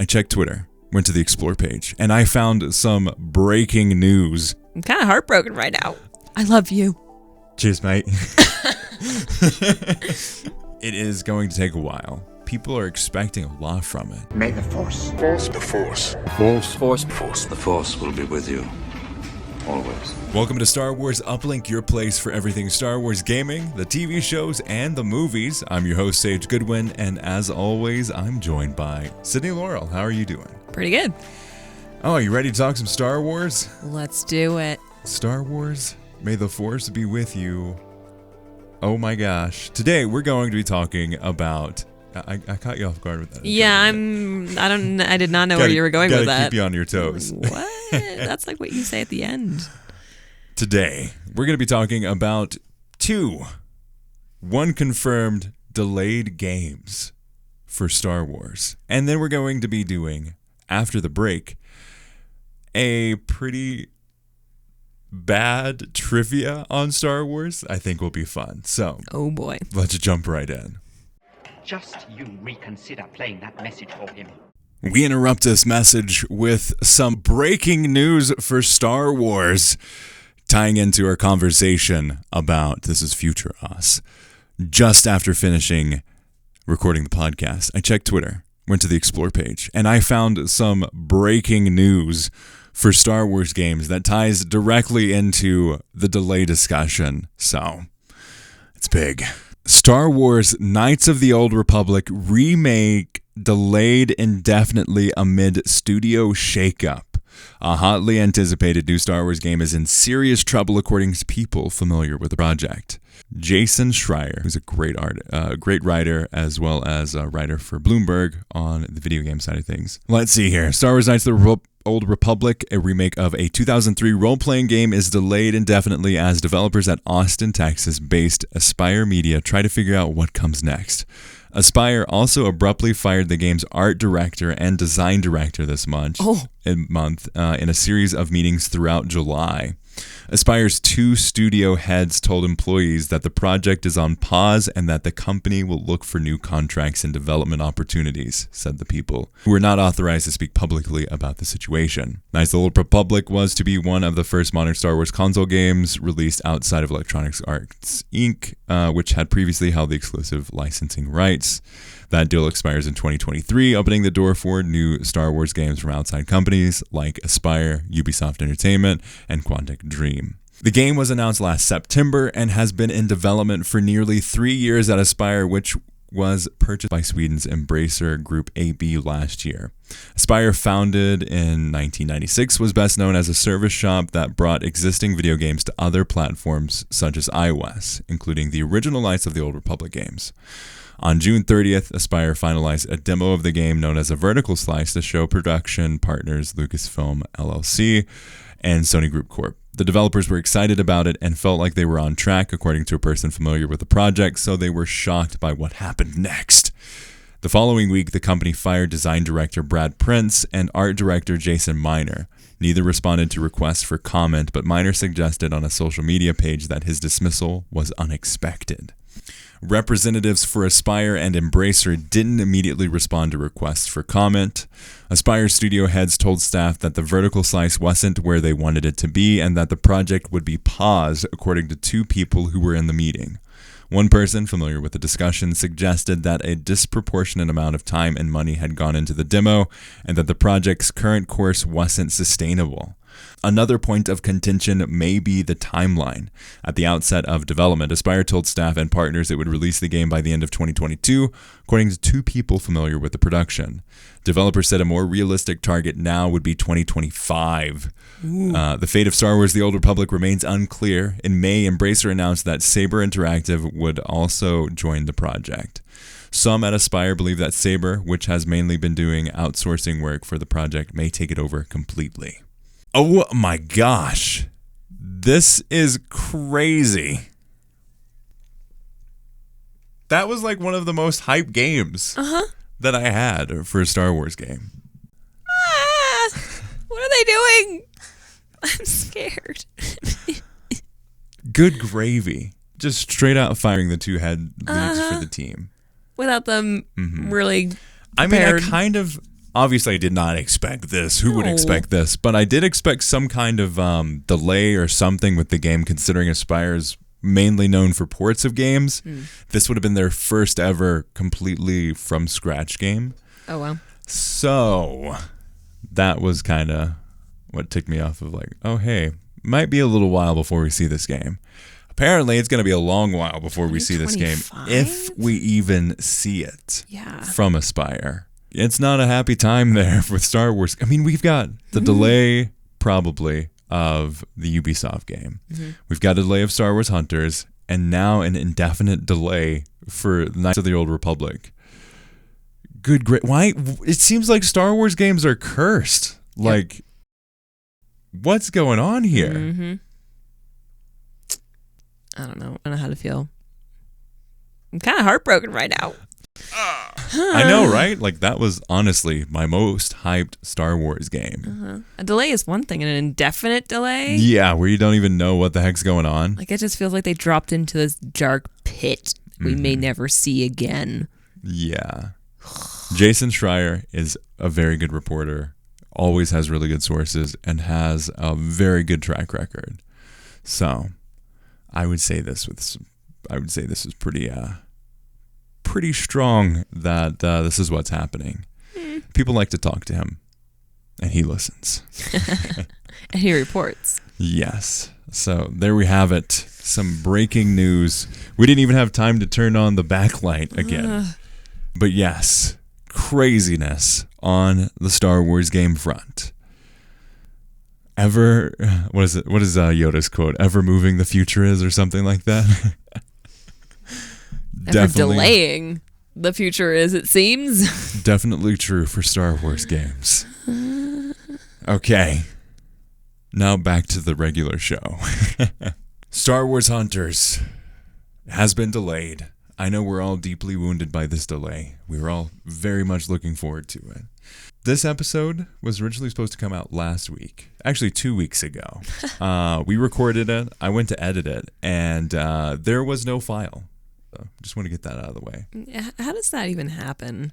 I checked Twitter, went to the Explore page, and I found some breaking news. I'm kind of heartbroken right now. I love you. Cheers, mate. It is going to take a while. People are expecting a lot from it. May the Force. The Force. The Force will be with you. Always. Welcome to Star Wars Uplink, your place for everything Star Wars gaming, the TV shows, and the movies. I'm your host, Sage Goodwin, and as always, I'm joined by Sydney Laurel. How are you doing? Pretty good. Oh, you ready to talk some Star Wars? Let's do it. Star Wars, may the Force be with you. Oh my gosh. Today, we're going to be talking about... I caught you off guard with that. Yeah, I did not know where you were going with that. Gotta keep you on your toes. What? That's like what you say at the end. Today, we're going to be talking about one confirmed delayed games for Star Wars. And then we're going to be doing, after the break, a pretty bad trivia on Star Wars. I think will be fun. So, oh boy. Let's jump right in. Just you reconsider playing that message for him. We interrupt this message with some breaking news for Star Wars, tying into our conversation about This Is Future Us. Just after finishing recording the podcast, I checked Twitter, went to the Explore page, and I found some breaking news for Star Wars games that ties directly into the delay discussion. So, it's big. Star Wars Knights of the Old Republic remake delayed indefinitely amid studio shakeup. A hotly anticipated new Star Wars game is in serious trouble according to people familiar with the project. Jason Schreier, who's a great writer, as well as a writer for Bloomberg on the video game side of things. Let's see here. Star Wars Knights of the Old Republic, a remake of a 2003 role-playing game, is delayed indefinitely as developers at Austin, Texas-based Aspyr Media try to figure out what comes next. Aspyr also abruptly fired the game's art director and design director this month in a series of meetings throughout July. Aspyr's two studio heads told employees that the project is on pause and that the company will look for new contracts and development opportunities, said the people, who were not authorized to speak publicly about the situation. Knights of the Old Republic was to be one of the first modern Star Wars console games released outside of Electronic Arts Inc., which had previously held the exclusive licensing rights. That deal expires in 2023, opening the door for new Star Wars games from outside companies like Aspyr, Ubisoft Entertainment, and Quantic Dream. The game was announced last September and has been in development for nearly 3 years at Aspyr, which was purchased by Sweden's Embracer Group AB last year. Aspyr, founded in 1996, was best known as a service shop that brought existing video games to other platforms such as iOS, including the original Knights of the Old Republic games. On June 30th, Aspyr finalized a demo of the game known as a vertical slice to show production partners Lucasfilm LLC and Sony Group Corp. The developers were excited about it and felt like they were on track, according to a person familiar with the project, so they were shocked by what happened next. The following week, the company fired design director Brad Prince and art director Jason Miner. Neither responded to requests for comment, but Miner suggested on a social media page that his dismissal was unexpected. Representatives for Aspyr and Embracer didn't immediately respond to requests for comment. Aspyr studio heads told staff that the vertical slice wasn't where they wanted it to be and that the project would be paused, according to two people who were in the meeting. One person familiar with the discussion suggested that a disproportionate amount of time and money had gone into the demo and that the project's current course wasn't sustainable. Another point of contention may be the timeline. At the outset of development, Aspyr told staff and partners it would release the game by the end of 2022, according to two people familiar with the production. Developers said a more realistic target now would be 2025. The fate of Star Wars The Old Republic remains unclear. In May, Embracer announced that Saber Interactive would also join the project. Some at Aspyr believe that Saber, which has mainly been doing outsourcing work for the project, may take it over completely. Oh my gosh. This is crazy. That was like one of the most hyped games that I had for a Star Wars game. What are they doing? I'm scared. Good gravy. Just straight out firing the two head leads for the team. Without them really I mean, I kind of obviously I did not expect this. Who would expect this? But I did expect some kind of delay or something with the game, considering Aspyr is mainly known for ports of games. This would have been their first ever completely from scratch game. Oh, wow. So that was kind of what ticked me off of like, oh, hey, might be a little while before we see this game. Apparently, it's going to be a long while before we see this game, if we even see it from Aspyr. It's not a happy time there with Star Wars. I mean, we've got the delay, probably, of the Ubisoft game. We've got a delay of Star Wars Hunters, and now an indefinite delay for Knights of the Old Republic. Good, great. Why? It seems like Star Wars games are cursed. Like, what's going on here? I don't know. I don't know how to feel. I'm kind of heartbroken right now. I know, right? Like, that was honestly my most hyped Star Wars game. A delay is one thing, and an indefinite delay? Yeah, where you don't even know what the heck's going on. Like, it just feels like they dropped into this dark pit we may never see again. Yeah. Jason Schreier is a very good reporter, always has really good sources, and has a very good track record. So I would say this is pretty strong that this is what's happening. People like to talk to him, and he listens. And he reports. Yes. So there we have it. Some breaking news. We didn't even have time to turn on the backlight again. But yes, craziness on the Star Wars game front. What is Yoda's quote? Ever moving the future is, or something like that. Ever delaying the future is, it seems. Definitely true for Star Wars games. Okay. Now back to the regular show. Star Wars Hunters has been delayed. I know we're all deeply wounded by this delay. We were all very much looking forward to it. This episode was originally supposed to come out last week. Actually, 2 weeks ago. We recorded it. I went to edit it. And there was no file. So just want to get that out of the way. How does that even happen?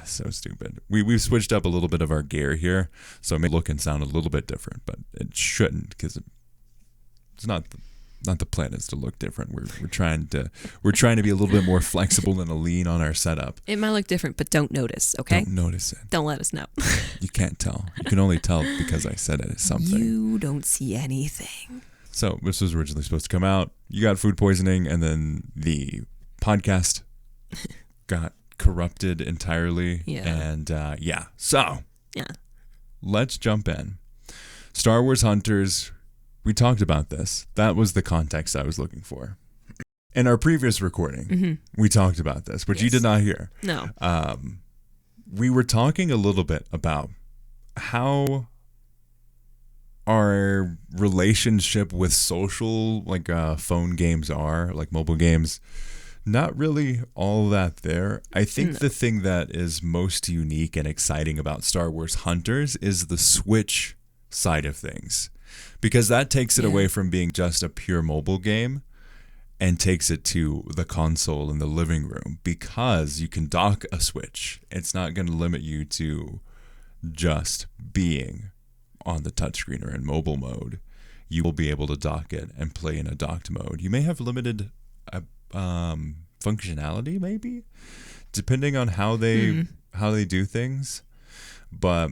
So stupid. We've switched up a little bit of our gear here. So it may look and sound a little bit different. But it shouldn't, because it's not the plan is to look different. We're trying to be a little bit more flexible and a lean on our setup. It might look different, but don't notice, okay? Don't notice it. Don't let us know. You can't tell. You can only tell because I said it is something. You don't see anything. So this was originally supposed to come out. You got food poisoning, and then the podcast got corrupted entirely. Yeah. And So let's jump in. Star Wars Hunters. We talked about this. That was the context I was looking for. In our previous recording, we talked about this, which you did not hear. No. We were talking a little bit about how our relationship with social, like phone games are, like mobile games, not really all that there. I think the thing that is most unique and exciting about Star Wars Hunters is the Switch side of things. Because that takes it away from being just a pure mobile game and takes it to the console in the living room. Because you can dock a Switch. It's not going to limit you to just being on the touchscreen or in mobile mode. You will be able to dock it and play in a docked mode. You may have limited functionality, maybe, depending on how they do things. But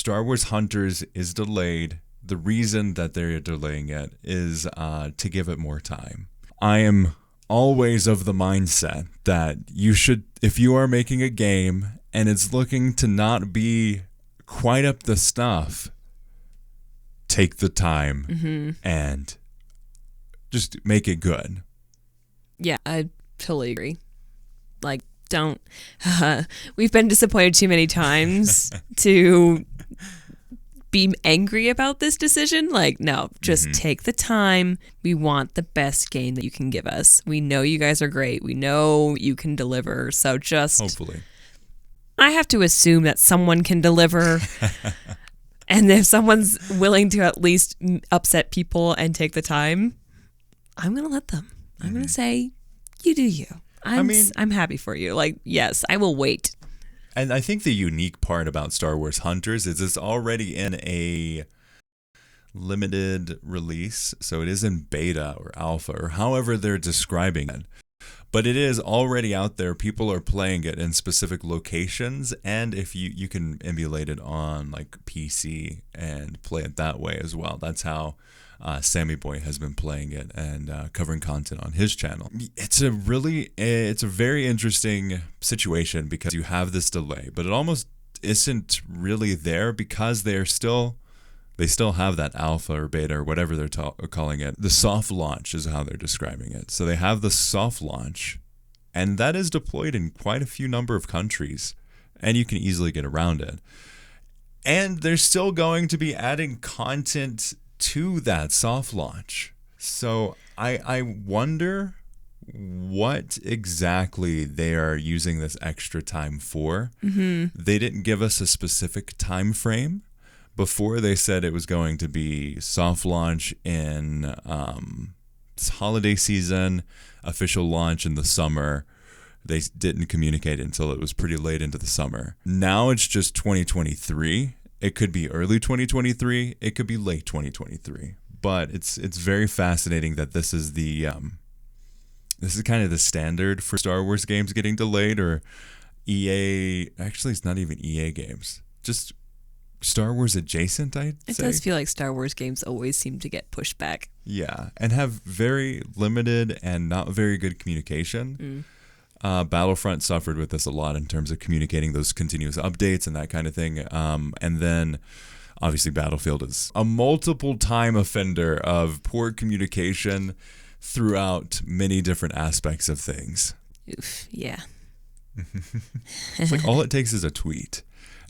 Star Wars Hunters is delayed. The reason that they're delaying it is to give it more time. I am always of the mindset that you should, if you are making a game and it's looking to not be quite up the stuff, take the time and just make it good. Yeah, I totally agree. Like, don't. We've been disappointed too many times to be angry about this decision. Like, no, just take the time. We want the best game that you can give us. We know you guys are great. We know you can deliver. So just hopefully, I have to assume that someone can deliver. And if someone's willing to at least upset people and take the time, I'm going to let them. I'm going to say, you do you. I'm happy for you. Like, yes, I will wait. And I think the unique part about Star Wars Hunters is it's already in a limited release. So it is in beta or alpha or however they're describing it. But it is already out there. People are playing it in specific locations. And if you can emulate it on like PC and play it that way as well. That's how Sammy Boy has been playing it and covering content on his channel. It's a very interesting situation because you have this delay, but it almost isn't really there because they still have that alpha or beta or whatever they're calling it. The soft launch is how they're describing it. So they have the soft launch, and that is deployed in quite a few number of countries, and you can easily get around it. And they're still going to be adding content to that soft launch. So I wonder what exactly they are using this extra time for. Mm-hmm. They didn't give us a specific time frame. Before they said it was going to be soft launch in holiday season, official launch in the summer. They didn't communicate until it was pretty late into the summer. Now it's just 2023. It could be early 2023. It could be late 2023. But it's very fascinating that this is kind of the standard for Star Wars games getting delayed, or EA. Actually, it's not even EA games. Just Star Wars adjacent, I'd say. It does feel like Star Wars games always seem to get pushed back. Yeah, and have very limited and not very good communication. Battlefront suffered with this a lot in terms of communicating those continuous updates and that kind of thing. And then, obviously, Battlefield is a multiple-time offender of poor communication throughout many different aspects of things. Oof, yeah. It's like all it takes is a tweet.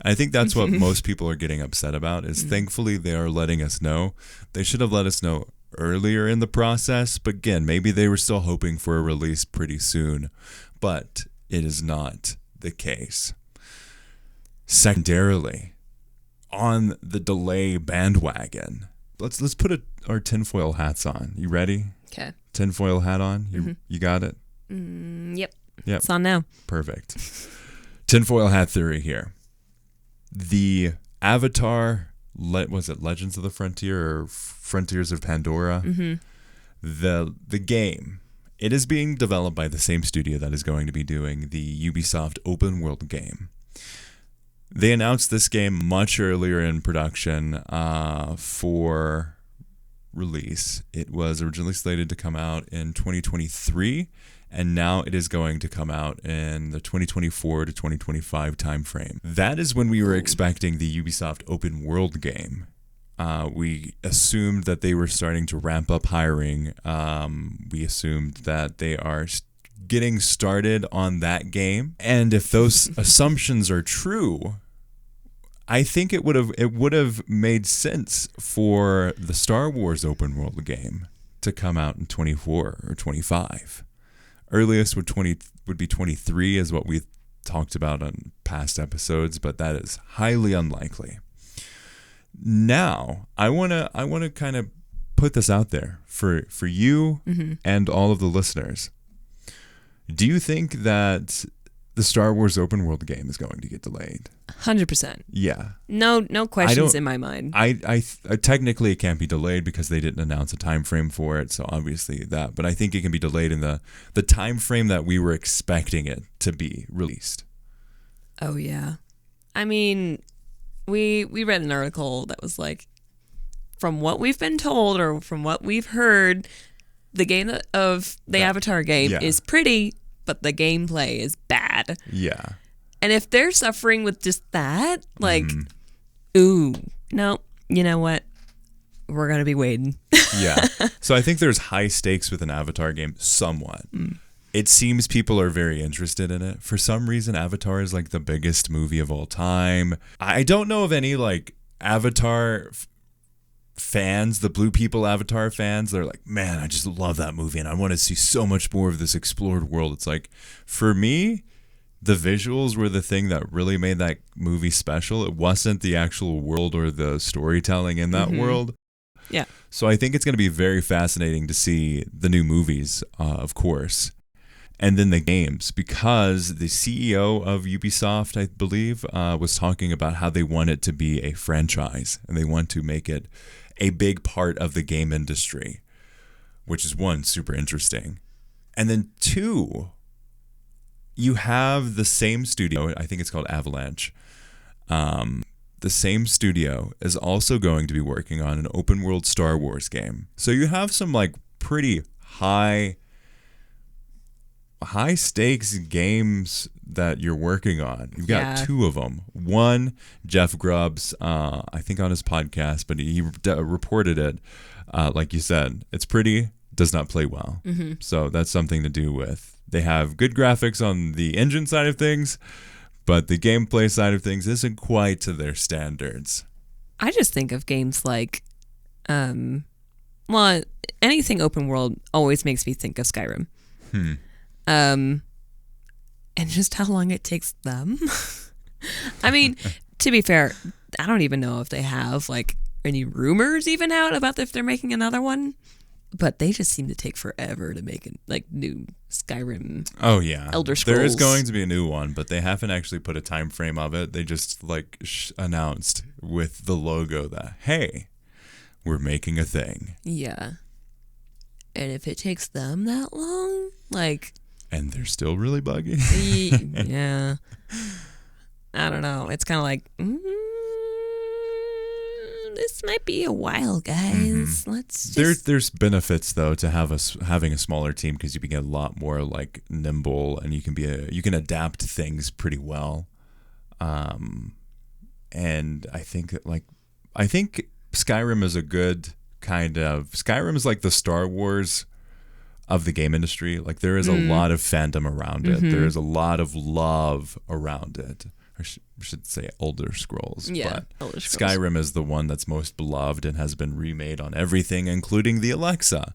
I think that's what most people are getting upset about is thankfully they are letting us know. They should have let us know earlier in the process, but again, maybe they were still hoping for a release pretty soon, but it is not the case. Secondarily, on the delay bandwagon, let's put our tinfoil hats on. You ready? Okay. Tinfoil hat on? You got it? Yep. Yep. It's on now. Perfect. Tinfoil hat theory here. The Avatar, was it Legends of the Frontier or Frontiers of Pandora? Mm-hmm. The game, it is being developed by the same studio that is going to be doing the Ubisoft open world game. They announced this game much earlier in production for release. It was originally slated to come out in 2023, and now it is going to come out in the 2024 to 2025 timeframe. That is when we were expecting the Ubisoft open world game. We assumed that they were starting to ramp up hiring. We assumed that they are getting started on that game. And if those assumptions are true, I think it would have made sense for the Star Wars open world game to come out in 24 or 25. Earliest would be 23 is what we talked about on past episodes, but that is highly unlikely. Now, I want to kind of put this out there for you and all of the listeners. Do you think that the Star Wars open world game is going to get delayed? 100%. Yeah. No questions in my mind. I technically it can't be delayed because they didn't announce a time frame for it, so obviously that. But I think it can be delayed in the time frame that we were expecting it to be released. Oh yeah. I mean, we read an article that was like, from what we've been told or from what we've heard, the game of the Avatar game is pretty, but the gameplay is bad. Yeah. And if they're suffering with just that, like, ooh, no, you know what? We're going to be waiting. Yeah. So I think there's high stakes with an Avatar game somewhat. It seems people are very interested in it. For some reason, Avatar is like the biggest movie of all time. I don't know of any like Avatar fans, the Blue People Avatar fans. They're like, man, I just love that movie and I want to see so much more of this explored world. It's like, for me, the visuals were the thing that really made that movie special. It wasn't the actual world or the storytelling in that world. Yeah. So I think it's going to be very fascinating to see the new movies, of course. And then the games, because the CEO of Ubisoft, I believe, was talking about how they want it to be a franchise and they want to make it a big part of the game industry, which is one, super interesting. And then two, you have the same studio, I think it's called Avalanche. The same studio is also going to be working on an open world Star Wars game. So you have some like pretty high stakes games that you're working on. You've got two of them. One, Jeff Grubbs, I think on his podcast, but he reported it. Like you said, it's pretty, does not play well. Mm-hmm. So that's something to do with. They have good graphics on the engine side of things, but the gameplay side of things isn't quite to their standards. I just think of games like, anything open world always makes me think of Skyrim. And just how long it takes them. I mean, to be fair, I don't even know if they have like any rumors even out about if they're making another one, but they just seem to take forever to make like new Skyrim. Oh yeah, Elder Scrolls. There is going to be a new one, but they haven't actually put a time frame of it. They just like announced with the logo that, hey, we're making a thing. Yeah. And if it takes them that long, like... And they're still really buggy. Yeah. I don't know. It's kind of like, this might be a while, guys. Let's just... There's benefits, though, to having a smaller team because you can get a lot more, like, nimble and you can adapt things pretty well. And I think that, Skyrim is a good kind of... Skyrim is like the Star Wars of the game industry. Like, there is a lot of fandom around it. There is a lot of love around it. I should say Elder Scrolls. Yeah, but Elder Scrolls. Skyrim is the one that's most beloved and has been remade on everything, including the Alexa.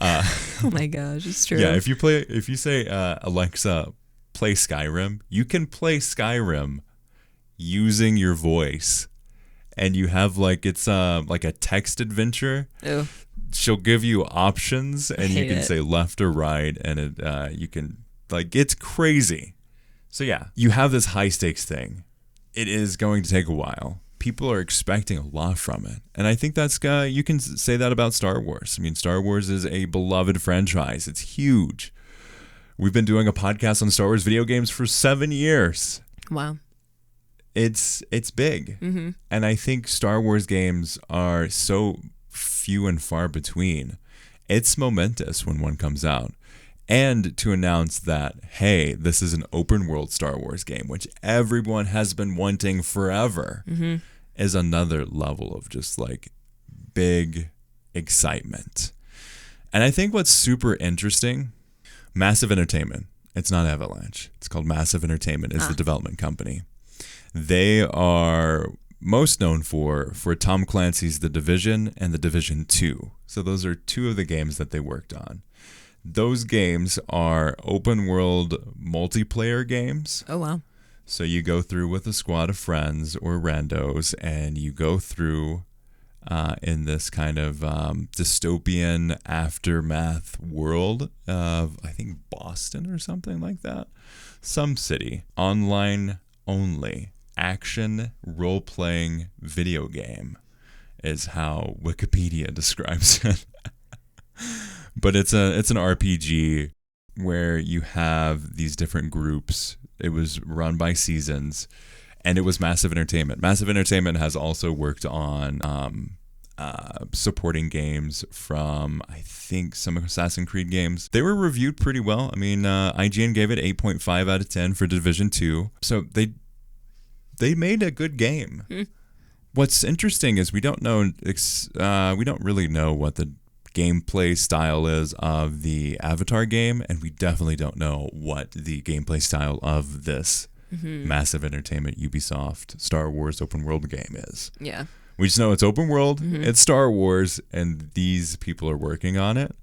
Oh my gosh, it's true. Yeah, if you say Alexa, play Skyrim, you can play Skyrim using your voice. And you have it's like a text adventure. Ew. She'll give you options, and you can say left or right, and you can it's crazy. So yeah, you have this high stakes thing. It is going to take a while. People are expecting a lot from it, and I think that's you can say that about Star Wars. I mean, Star Wars is a beloved franchise. It's huge. We've been doing a podcast on Star Wars video games for 7 years. Wow. It's big. Mm-hmm. And I think Star Wars games are so few and far between. It's momentous when one comes out. And to announce that, hey, this is an open world Star Wars game, which everyone has been wanting forever, is another level of just big excitement. And I think what's super interesting, Massive Entertainment, it's not Avalanche. It's called Massive Entertainment, is the development company. They are most known for Tom Clancy's The Division and The Division 2. So those are two of the games that they worked on. Those games are open world multiplayer games. Oh, wow. So you go through with a squad of friends or randos, and you go through in this kind of dystopian aftermath world of, I think, Boston or something like that. Some city. Online only. Action role-playing video game is how Wikipedia describes it. But it's an RPG where you have these different groups. It was run by seasons, and it was Massive Entertainment. Massive Entertainment has also worked on supporting games from, I think, some Assassin's Creed games. They were reviewed pretty well. I mean, IGN gave it 8.5 out of 10 for Division 2. So they made a good game. What's interesting is we don't really know what the gameplay style is of the Avatar game, and we definitely don't know what the gameplay style of this Massive Entertainment Ubisoft Star Wars open world game is. Yeah. We just know it's open world, it's Star Wars, and these people are working on it.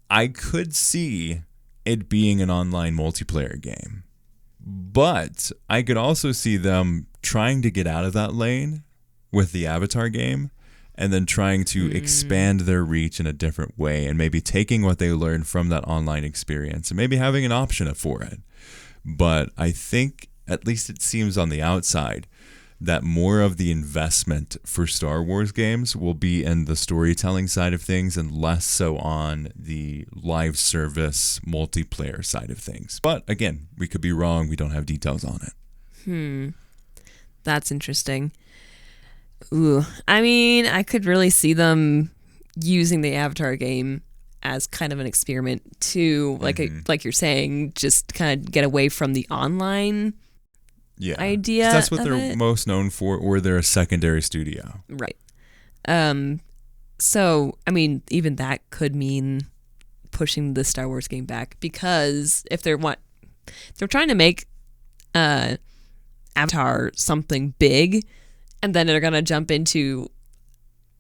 I could see it being an online multiplayer game. But I could also see them trying to get out of that lane with the Avatar game and then trying to expand their reach in a different way, and maybe taking what they learned from that online experience and maybe having an option for it. But I think, at least it seems on the outside, that more of the investment for Star Wars games will be in the storytelling side of things and less so on the live service multiplayer side of things. But again, we could be wrong. We don't have details on it. That's interesting. Ooh, I mean, I could really see them using the Avatar game as kind of an experiment to, like you're saying, just kind of get away from the online idea. That's what they're most known for, or they're a secondary studio. Right. So, I mean, even that could mean pushing the Star Wars game back, because if they're trying to make Avatar something big, and then they're gonna jump into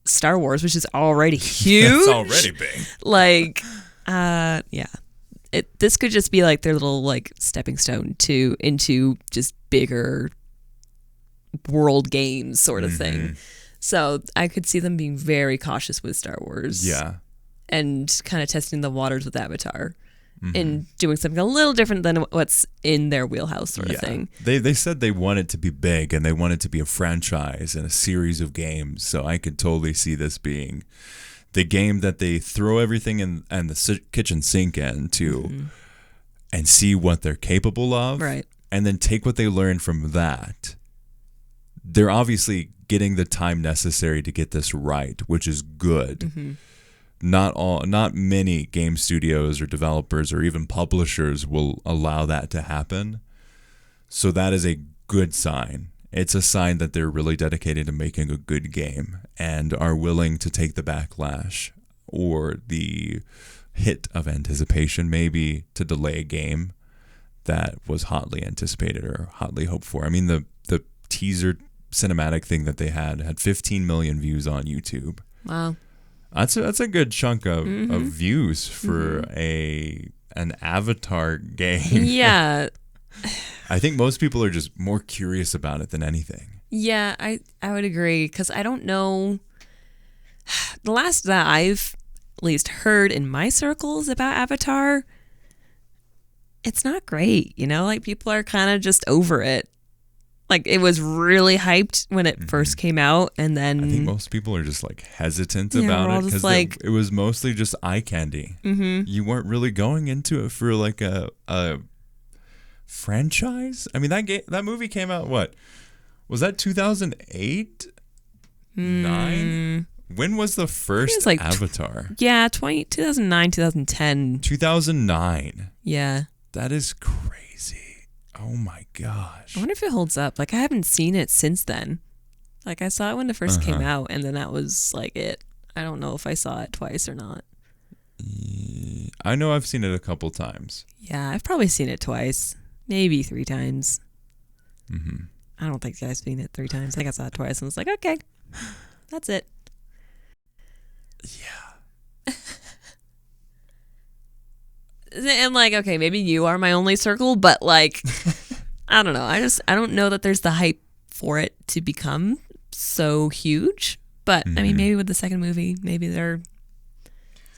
Star Wars, which is already huge. It's already big. Like, this could just be like their little like stepping stone into just bigger world games sort of thing. So I could see them being very cautious with Star Wars. Yeah. And kind of testing the waters with Avatar and doing something a little different than what's in their wheelhouse sort of thing. They said they want it to be big and they want it to be a franchise and a series of games. So I could totally see this being the game that they throw everything in and the kitchen sink into and see what they're capable of. Right. And then take what they learn from that. They're obviously getting the time necessary to get this right, which is good. Not many game studios or developers or even publishers will allow that to happen. So that is a good sign. It's a sign that they're really dedicated to making a good game and are willing to take the backlash or the hit of anticipation maybe to delay a game that was hotly anticipated or hotly hoped for. I mean, the teaser cinematic thing that they had 15 million views on YouTube. Wow. That's a good chunk of views for an Avatar game. Yeah. I think most people are just more curious about it than anything. Yeah, I would agree, because I don't know. The last that I've at least heard in my circles about Avatar, it's not great, like people are kind of just over it. Like, it was really hyped when it first came out, and then I think most people are just like hesitant about it because it was mostly just eye candy. You weren't really going into it for like a franchise. I mean, that movie came out, what was that, 2008, 9? When was the first Avatar? 2009, 2010. 2009. Yeah, that is crazy. Oh my gosh. I wonder if it holds up. Like, I haven't seen it since then. Like, I saw it when it first came out, and then that was like it. I don't know if I saw it twice or not. I know I've seen it a couple times. Yeah, I've probably seen it twice, maybe 3 times. I don't think I've seen it 3 times. I think I saw it twice and was like, okay, that's it. Yeah. And like, okay, maybe you are my only circle, but like, I don't know. I don't know that there's the hype for it to become so huge. But I mean, maybe with the second movie, maybe they're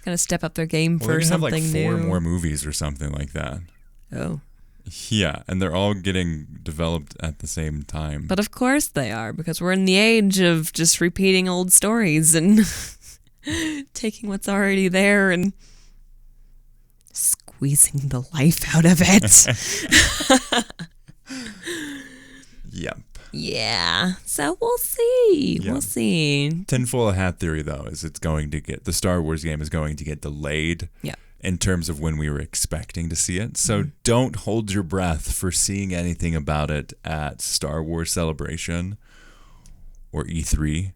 gonna step up their game for something have like new. 4 more movies or something like that. Oh. Yeah, and they're all getting developed at the same time. But of course they are, because we're in the age of just repeating old stories and taking what's already there and squeezing the life out of it. Yep. Yeah. So we'll see. Yeah. We'll see. Tinfoil hat theory, though, is the Star Wars game is going to get delayed. Yeah. In terms of when we were expecting to see it. So don't hold your breath for seeing anything about it at Star Wars Celebration or E3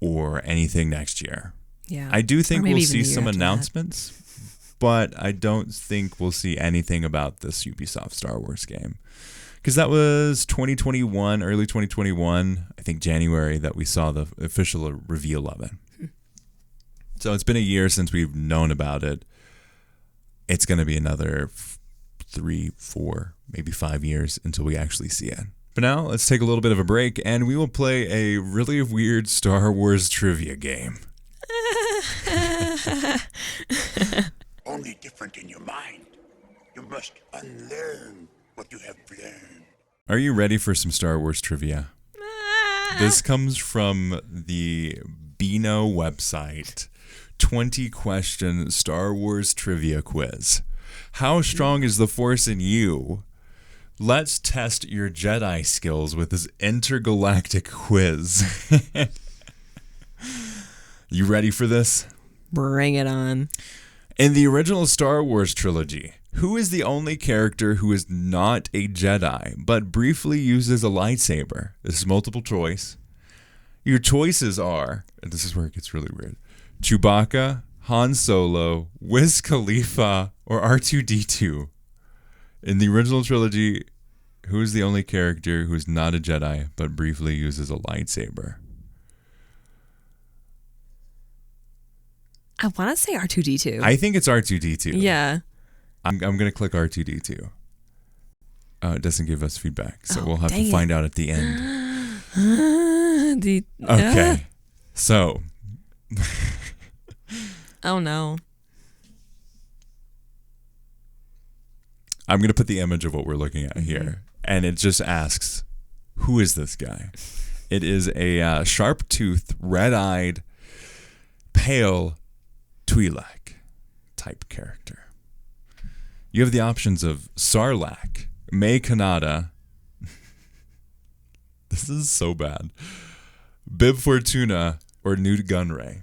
or anything next year. Yeah. I do think we'll see some after announcements, but I don't think we'll see anything about this Ubisoft Star Wars game. Because that was 2021, early 2021, I think January, that we saw the official reveal of it. So it's been a year since we've known about it. It's going to be another 3, 4, maybe 5 years until we actually see it. But now, let's take a little bit of a break, and we will play a really weird Star Wars trivia game. Only different in your mind. You must unlearn what you have learned. Are you ready for some Star Wars trivia? This comes from the Beano website. 20-question Star Wars trivia quiz. How strong is the Force in you? Let's test your Jedi skills with this intergalactic quiz. You ready for this? Bring it on. In the original Star Wars trilogy, who is the only character who is not a Jedi, but briefly uses a lightsaber? This is multiple choice. Your choices are, and this is where it gets really weird, Chewbacca, Han Solo, Wiz Khalifa, or R2-D2. In the original trilogy, who is the only character who is not a Jedi, but briefly uses a lightsaber? I want to say R2-D2. I think it's R2-D2. Yeah. I'm going to click R2-D2. It doesn't give us feedback, so we'll have to dang find out at the end. Okay. So. Oh, no. I'm going to put the image of what we're looking at here. And it just asks, who is this guy? It is a sharp-toothed, red-eyed, pale Twi'lek type character. You have the options of Sarlacc, May Kanata. This is so bad. Bib Fortuna or Newt Gunray.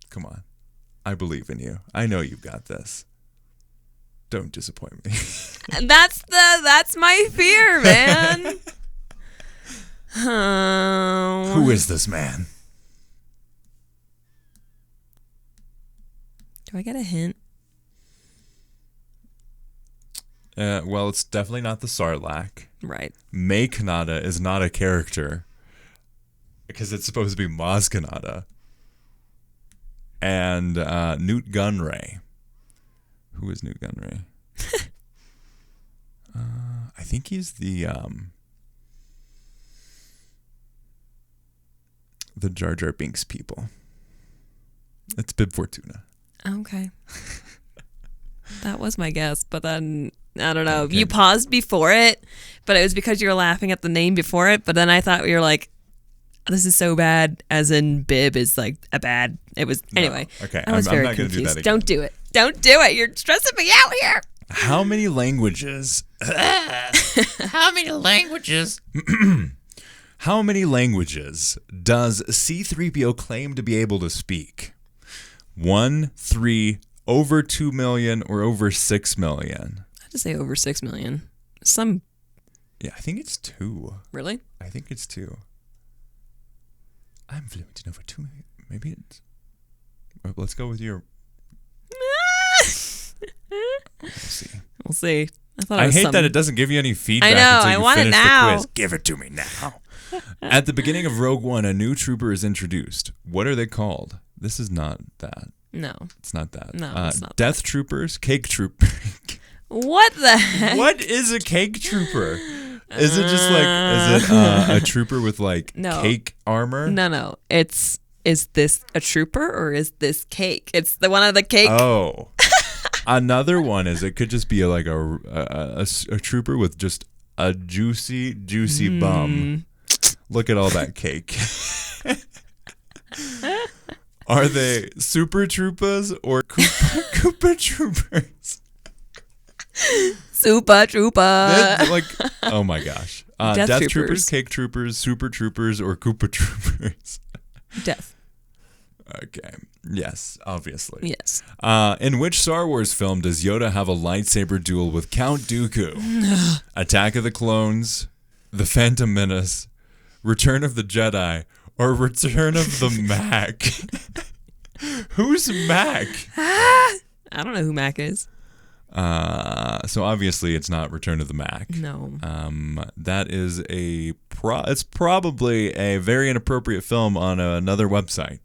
Come on. I believe in you. I know you've got this. Don't disappoint me. That's my fear, man. Who is this man? Do I get a hint? Well, it's definitely not the Sarlacc. Right. May Kanata is not a character because it's supposed to be Maz Kanata. And Newt Gunray. Who is Newt Gunray? I think he's the Jar Jar Binks people. It's Bib Fortuna. Okay. That was my guess, but then I don't know. Okay. You paused before it, but it was because you were laughing at the name before it. But then I thought you were like, "This is so bad," as in Bib is like a bad. It was anyway. Okay, I was I'm very not going to do confused. that again. Don't do it. Don't do it. You're stressing me out here. How many languages? How many languages? How many languages does C-3PO claim to be able to speak? 1, 3, over 2 million, or over 6 million? I have to say over 6 million. Yeah, I think it's 2. Really? I think it's 2. I'm fluent in over 2 million. Maybe it's... Let's go with your... We'll see. We'll see. I hate that it doesn't give you any feedback. I know, until I you want it finish now. The quiz. Give it to me now. At the beginning of Rogue One, a new trooper is introduced. What are they called? This is not that. No. It's not that. No, it's not Death Troopers, Cake Trooper. What the heck? What is a cake trooper? Is it just like, is it a trooper with like No. cake armor? No. Is this a trooper or is this cake? It's the one of the cake. Oh. Another one is it could just be like a trooper with just a juicy bum. Look at all that cake. Are they super troopers or Koopa troopers? Super trooper. Like, oh my gosh. Death Troopers, troopers. cake troopers, super troopers, or Koopa troopers? Death. Okay. Yes, obviously. Yes. In which Star Wars film does Yoda have a lightsaber duel with Count Dooku? Attack of the Clones, The Phantom Menace, Return of the Jedi, or Return of the Mac? Who's Mac? I don't know who Mac is. So obviously it's not Return of the Mac. No. That is it's probably a very inappropriate film on another website.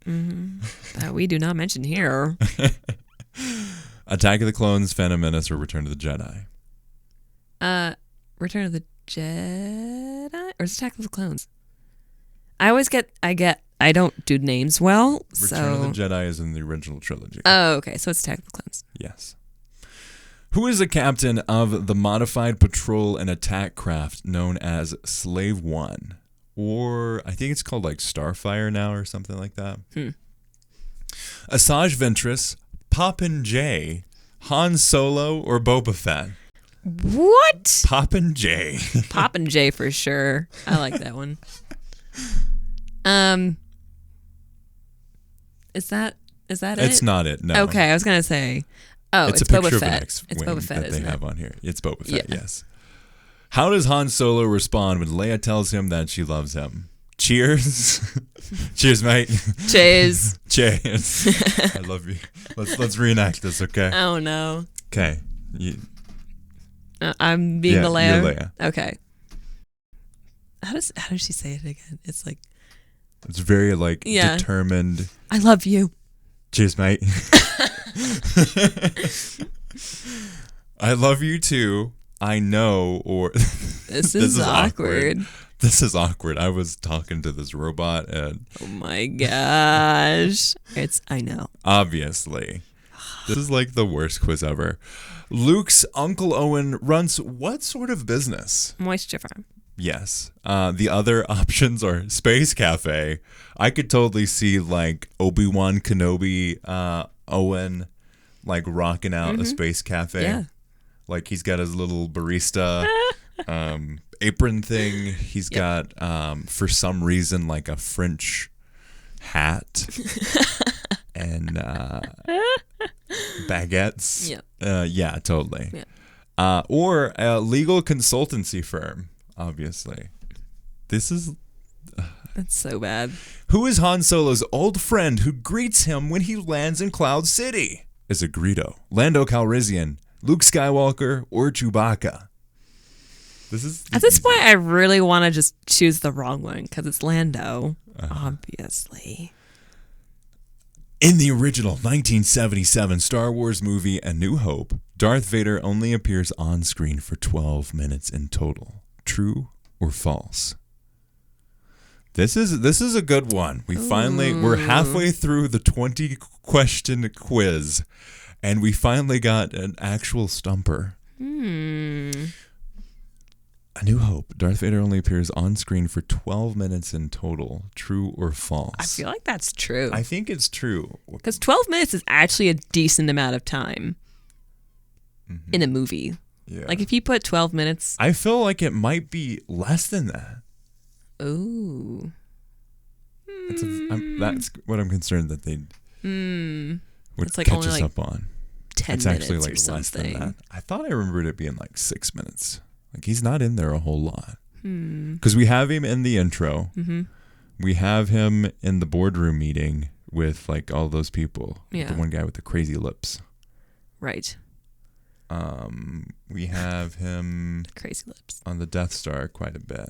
That we do not mention here. Attack of the Clones, Phantom Menace, or Return of the Jedi? Return of the Jedi or is it Attack of the Clones? I don't do names well. Return of the Jedi is in the original trilogy. Oh, okay. So it's Attack of the Clones. Yes. Who is the captain of the modified patrol and attack craft known as Slave One? Or I think it's called like Starfire now or something like that. Asajj Ventress, Poppin J, Han Solo, or Boba Fett? What? Poppin J. Poppin' J for sure. I like that one. Is that it? It's not it, no. Okay, I was gonna say. Oh, it's a picture Boba of Fett. an X-wing It's Boba Fett, that they isn't have it? on here. It's Boba Fett, Yeah. yes. How does Han Solo respond when Leia tells him that she loves him? Cheers. Cheers, mate. Cheers. Cheers. I love you. Let's reenact this, okay? Oh no. Okay. I'm being the Leia. You're Leia. Okay. How does she say it again? It's like It's very Yeah. determined. I love you. Cheers, mate. I love you too. I know, or This is awkward. This is awkward. I was talking to this robot and Oh my gosh. I know. obviously, this is like the worst quiz ever. Luke's Uncle Owen runs what sort of business? Moisture farm. Yes. The other options are Space Cafe. I could totally see like Obi-Wan Kenobi, Owen, like rocking out a Space Cafe. Yeah. Like he's got his little barista apron thing. He's got, for some reason, like a French hat and baguettes. Yeah. Yeah, totally. Yeah. Or a legal consultancy firm, obviously. This is... That's so bad. Who is Han Solo's old friend who greets him when he lands in Cloud City? Is it Greedo, Lando Calrissian, Luke Skywalker, or Chewbacca? At this point, I really want to just choose the wrong one because it's Lando, obviously. In the original 1977 Star Wars movie A New Hope, Darth Vader only appears on screen for 12 minutes in total. True or false? This is a good one. We're halfway through the 20 question quiz, and we finally got an actual stumper. A New Hope. Darth Vader only appears on screen for 12 minutes in total. True or false? I feel like that's true. I think it's true. Because 12 minutes is actually a decent amount of time in a movie. Yeah. Like if you put 12 minutes. I feel like it might be less than that. Ooh. That's what I'm concerned that they would It's like catch only us like up on. 10 It's minutes actually or like less something. than that. I thought I remembered it being like 6 minutes. Like he's not in there a whole lot. Because we have him in the intro. We have him in the boardroom meeting with like all those people. Yeah. The one guy with the crazy lips. Right. We have him Crazy lips. on the Death Star quite a bit.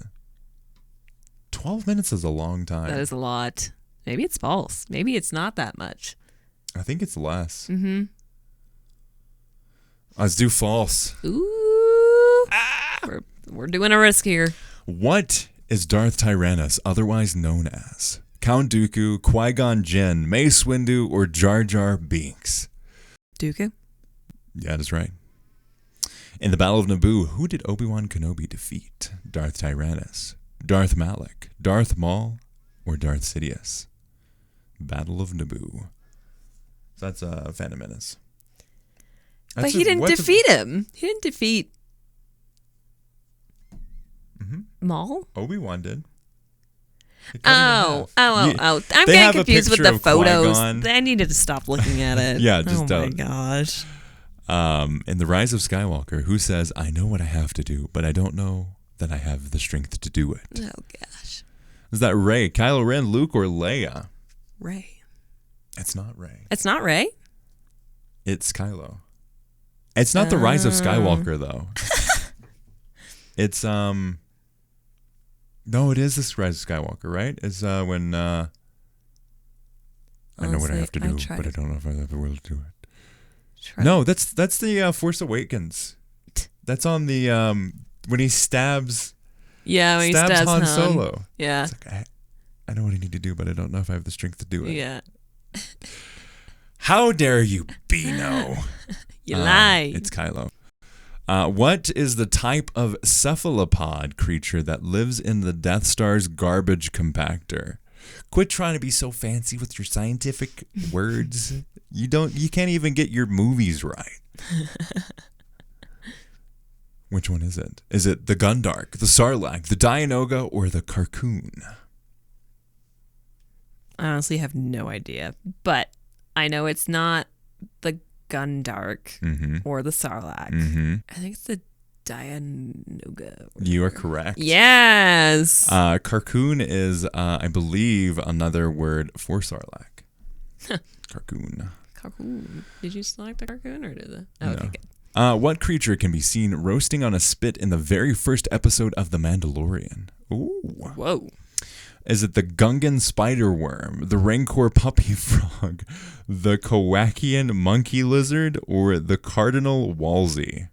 12 minutes is a long time. That is a lot. Maybe it's false. Maybe it's not that much. I think it's less. Let's do false. Ooh. We're doing a risk here. What is Darth Tyrannus otherwise known as? Count Dooku, Qui-Gon Jinn, Mace Windu, or Jar Jar Binks? Dooku. Yeah, that's right. In the Battle of Naboo, who did Obi-Wan Kenobi defeat? Darth Tyrannus, Darth Malak, Darth Maul, or Darth Sidious? Battle of Naboo. So that's Phantom Menace. But he didn't defeat him. He didn't defeat Maul? Obi-Wan did. Oh. I'm They getting have a confused with picture the of photos. Qui-Gon. I needed to stop looking at it. Yeah, just oh don't. my gosh. In The Rise of Skywalker, who says, I know what I have to do, but I don't know that I have the strength to do it? Oh gosh. Is that Rey, Kylo Ren, Luke, or Leia? Rey. It's not Rey. It's not Rey? It's Kylo. It's not The Rise of Skywalker, though. It's, no, it is this Rise of Skywalker, right? It's when, I know what I have to do, but I don't know if I have the will to do it. No, that's the Force Awakens. That's on the when he stabs. Yeah, when he stabs Han Han. Solo. Yeah. It's like, I know what I need to do, but I don't know if I have the strength to do it. Yeah. How dare you, Beano? You lie. It's Kylo. What is the type of cephalopod creature that lives in the Death Star's garbage compactor? Quit trying to be so fancy with your scientific words. You can't even get your movies right. Which one is it? Is it the Gundark, the Sarlacc, the Dianoga, or the Carcoon? I honestly have no idea, but I know it's not the Gundark or the Sarlacc. I think it's the Dianoga. You are correct. Yes. Carcoon is, I believe, another word for Sarlacc. Carcoon. Carcoon. Did you select the Carcoon or did the? Oh, No. okay, good. What creature can be seen roasting on a spit in the very first episode of The Mandalorian? Ooh. Whoa. Is it the Gungan spider worm, the Rancor puppy frog, the Kowakian monkey lizard, or the Cardinal Wolsey?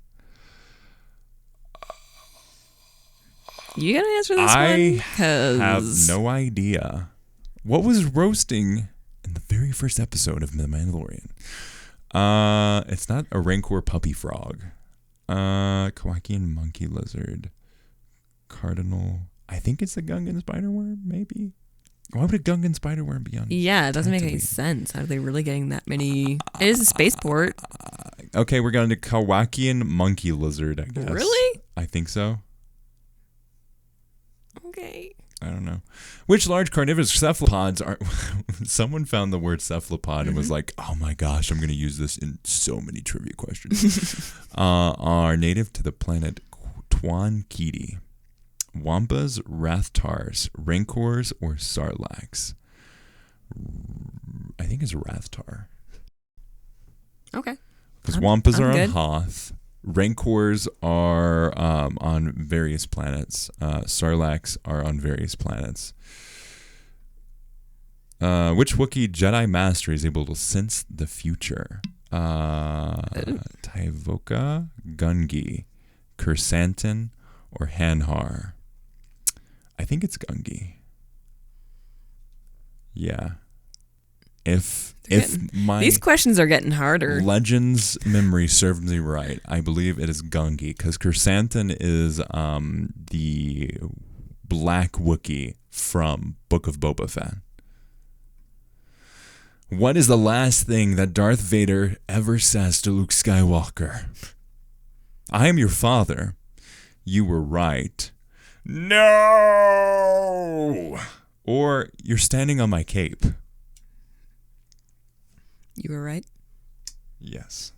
You gotta answer this I one? have no idea. What was roasting in the very first episode of The Mandalorian? It's not a Rancor puppy frog. Kowakian monkey lizard. Cardinal. I think it's the Gungan spider worm, maybe. Why would a Gungan spider worm be on? Yeah, it doesn't make any Tatooine? sense. How are they really getting that many? It is a spaceport. Okay, we're going to Kowakian monkey lizard, I guess. Really? I think so. Okay. I don't know. Which large carnivorous cephalopods are... Someone found the word cephalopod and was like, oh my gosh, I'm going to use this in so many trivia questions. Are native to the planet Twankiti. Wampas, Rathtars, Rancors, or Sarlaccs? I think it's Rathtar. Okay. Because Wampas I'm are on good. Hoth. Rancors are on various planets. Sarlaccs are on various planets. Which Wookiee Jedi Master is able to sense the future? Tyvoka, Gungi, Kursantin, or Hanhar? I think it's Gungi. Yeah. If my These questions are getting harder. Legends memory served me right, I believe it is Gungi, because Kursantin is the black Wookiee from Book of Boba Fett. What is the last thing that Darth Vader ever says to Luke Skywalker? I am your father. You were right. No! Or you're standing on my cape. You were right. Yes.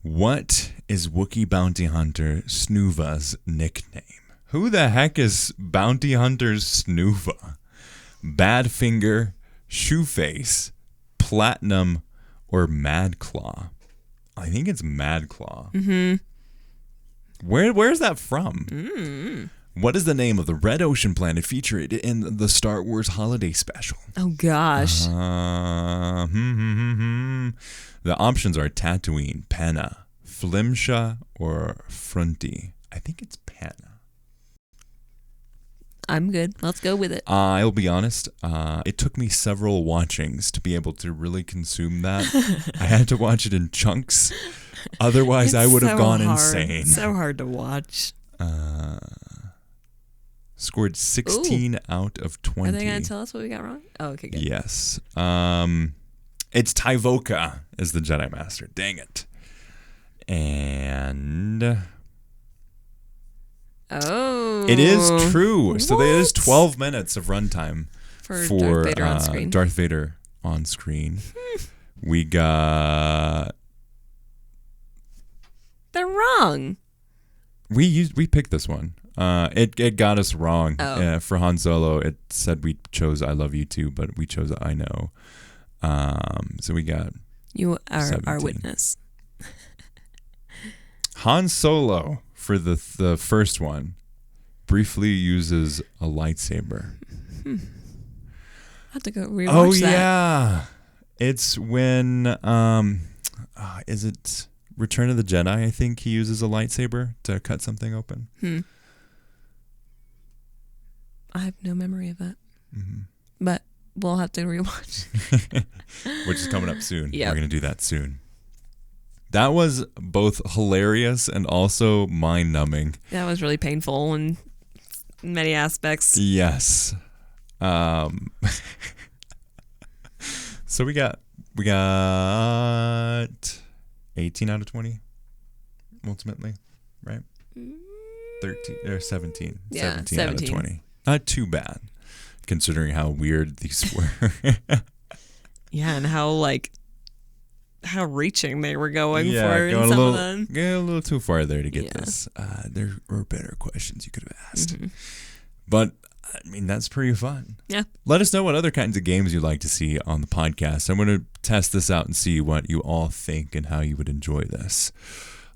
What is Wookiee bounty hunter Snuva's nickname? Who the heck is bounty hunter Snuva? Badfinger, Shoeface, Platinum, or Madclaw? I think it's Madclaw. Mm-hmm. Where's that from? What is the name of the red ocean planet featured in the Star Wars holiday special? Oh gosh. The options are Tatooine, Panna, Flimsha, or Frunty. I think it's Panna. I'm good. Let's go with it. I'll be honest, it took me several watchings to be able to really consume that. I had to watch it in chunks. Otherwise, I would have gone insane. So hard to watch. Scored 16 out of 20. Are they going to tell us what we got wrong? Oh, okay, good. Yes. It's Tyvoka is the Jedi Master. Dang it. And... Oh. it is true. So there is What? 12 minutes of runtime For Darth Vader on screen. Darth Vader on screen. We got... They're wrong. We picked this one. It got us wrong. Oh. For Han Solo, it said we chose I Love You Too, but we chose I Know. So we got You are 17. our witness. Han Solo for the first one briefly uses a lightsaber. I have to go rewatch Oh that. yeah. It's when is it Return of the Jedi? I think he uses a lightsaber to cut something open. I have no memory of that. But we'll have to rewatch. Which is coming up soon. Yep. We're going to do that soon. That was both hilarious and also mind-numbing. That was really painful in many aspects. Yes. So we got 18 out of 20 ultimately, right? 13 or 17. Yeah, 17 out of 20. Not too bad considering how weird these were. Yeah, and how reaching they were going for going in some of them. a little too far there to get this. There were better questions you could have asked. But I mean, that's pretty fun. Yeah. Let us know what other kinds of games you'd like to see on the podcast. I'm going to test this out and see what you all think and how you would enjoy this.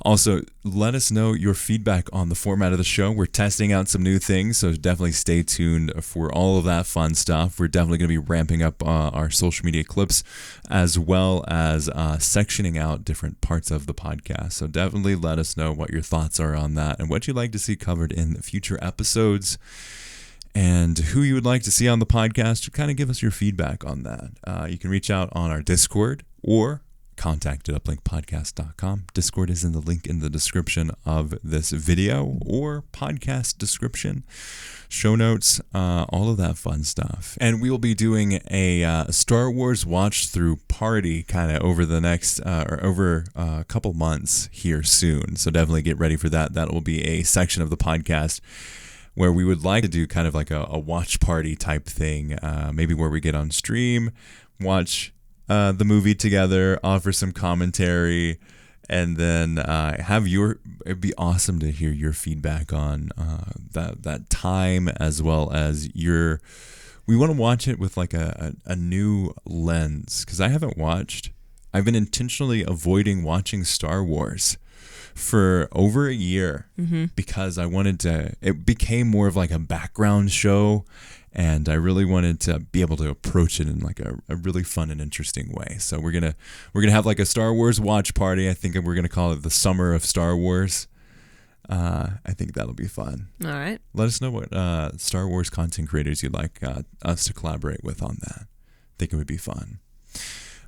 Also, let us know your feedback on the format of the show. We're testing out some new things, so definitely stay tuned for all of that fun stuff. We're definitely going to be ramping up our social media clips as well as sectioning out different parts of the podcast. So definitely let us know what your thoughts are on that and what you'd like to see covered in future episodes and who you would like to see on the podcast. To kind of give us your feedback on that. You can reach out on our Discord or contact at uplinkpodcast.com. Discord is in the link in the description of this video or podcast description, show notes, all of that fun stuff. And we will be doing a Star Wars watch through party kind of over the next over a couple months here soon. So definitely get ready for that. That will be a section of the podcast where we would like to do kind of like a watch party type thing, maybe where we get on stream, watch the movie together, offer some commentary, and then it'd be awesome to hear your feedback on that time, as well as we want to watch it with like a new lens, because I've been intentionally avoiding watching Star Wars for over a year because it became more of like a background show. And I really wanted to be able to approach it in like a really fun and interesting way. So we're gonna have like a Star Wars watch party. I think we're gonna call it the Summer of Star Wars. I think that'll be fun. All right. Let us know what Star Wars content creators you'd like us to collaborate with on that. I think it would be fun.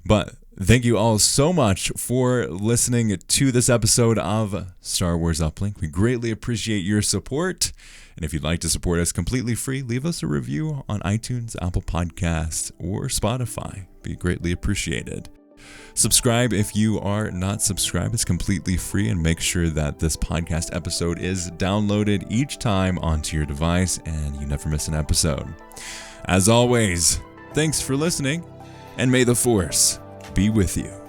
But thank you all so much for listening to this episode of Star Wars Uplink. We greatly appreciate your support. And if you'd like to support us completely free, leave us a review on iTunes, Apple Podcasts, or Spotify. Be greatly appreciated. Subscribe if you are not subscribed. It's completely free, and make sure that this podcast episode is downloaded each time onto your device and you never miss an episode. As always, thanks for listening, and may the Force be with you.